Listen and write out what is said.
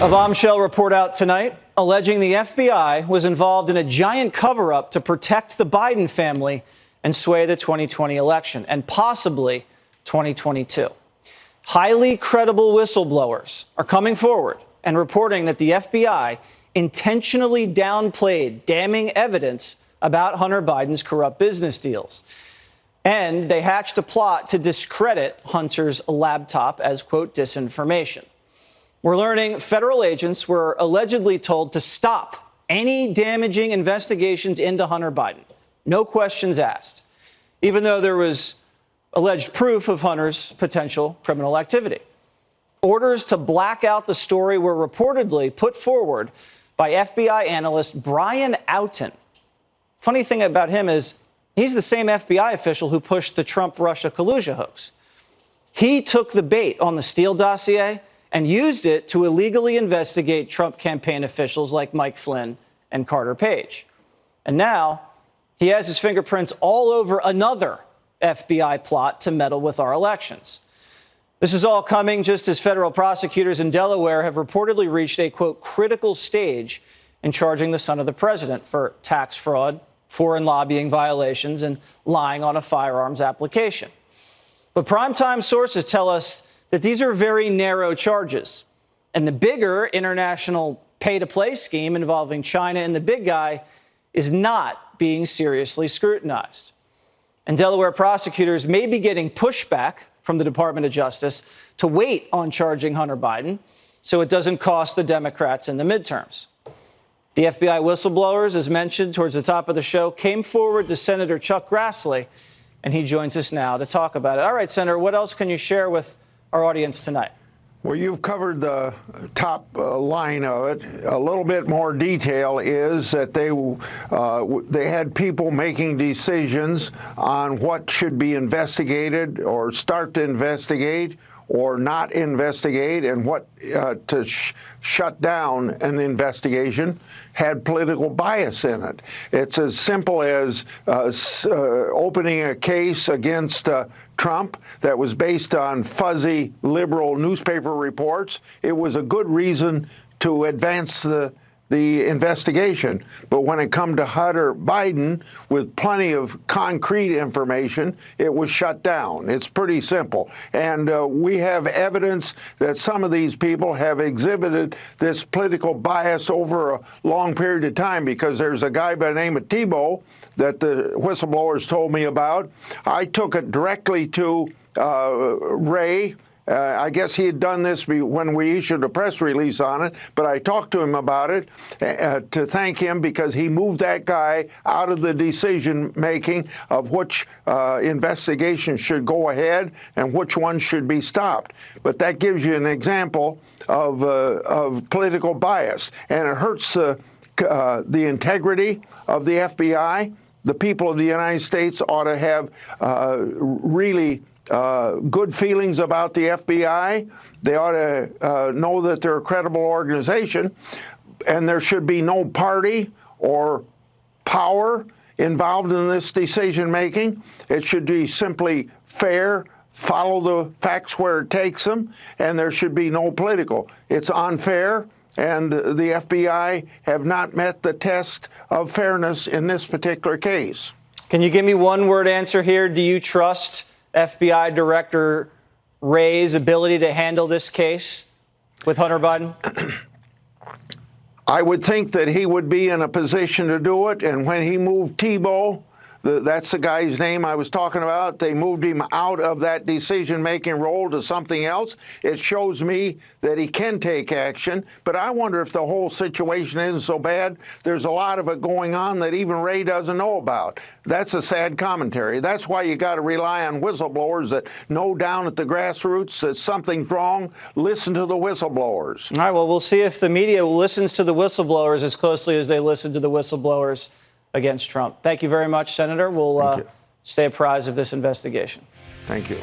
A bombshell report out tonight alleging the FBI was involved in a giant cover-up to protect the Biden family and sway the 2020 election and possibly 2022. Highly credible whistleblowers are coming forward and reporting that the FBI intentionally downplayed damning evidence about Hunter Biden's corrupt business deals. And they hatched a plot to discredit Hunter's laptop as, quote, disinformation. We're learning federal agents were allegedly told to stop any damaging investigations into Hunter Biden. No questions asked, even though there was alleged proof of Hunter's potential criminal activity. Orders to black out the story were reportedly put forward by FBI analyst Brian Outen. Funny thing about him is he's the same FBI official who pushed the Trump-Russia collusion hoax. He took the bait on the Steele dossier and used it to illegally investigate Trump campaign officials like Mike Flynn and Carter Page. And now he has his fingerprints all over another FBI plot to meddle with our elections. This is all coming just as federal prosecutors in Delaware have reportedly reached a, quote, critical stage in charging the son of the president for tax fraud, foreign lobbying violations, and lying on a firearms application. But primetime sources tell us that these are very narrow charges, and the bigger international pay-to-play scheme involving China and the big guy is not being seriously scrutinized. And Delaware prosecutors may be getting pushback from the Department of Justice to wait on charging Hunter Biden so it doesn't cost the Democrats in the midterms. The FBI whistleblowers, as mentioned towards the top of the show, came forward to Senator Chuck Grassley, and he joins us now to talk about it. All right, Senator, what else can you share with our audience tonight? Well, you've covered the top line of it. A little bit more detail is that they had people making decisions on what should be investigated or start to investigate or not investigate, and what to shut down an investigation had political bias in it. It's as simple as opening a case against Trump that was based on fuzzy liberal newspaper reports. It was a good reason to advance the investigation. But when it come to Hunter Biden, with plenty of concrete information, it was shut down. It's pretty simple. And we have evidence that some of these people have exhibited this political bias over a long period of time, because there's a guy by the name of Tebow that the whistleblowers told me about. I took it directly to Ray. I guess he had done this when we issued a press release on it, but I talked to him about it to thank him, because he moved that guy out of the decision-making of which investigation should go ahead and which one should be stopped. But that gives you an example of political bias, and it hurts the integrity of the FBI. The people of the United States ought to have really good feelings about the FBI. They ought to know that they're a credible organization, and there should be no party or power involved in this decision-making. It should be simply fair, follow the facts where it takes them, and there should be no political. It's unfair, and the FBI have not met the test of fairness in this particular case. Can you give me one-word answer here? Do you trust FBI Director Wray's ability to handle this case with Hunter Biden? I would think that he would be in a position to do it. And when he moved Tebow, that's the guy's name I was talking about, they moved him out of that decision-making role to something else. It shows me that he can take action. But I wonder if the whole situation isn't so bad. There's a lot of it going on that even Ray doesn't know about. That's a sad commentary. That's why you got to rely on whistleblowers that know down at the grassroots that something's wrong. Listen to the whistleblowers. All right, well, we'll see if the media listens to the whistleblowers as closely as they listen to the whistleblowers against Trump. Thank you very much, Senator. We'll stay apprised of this investigation. Thank you.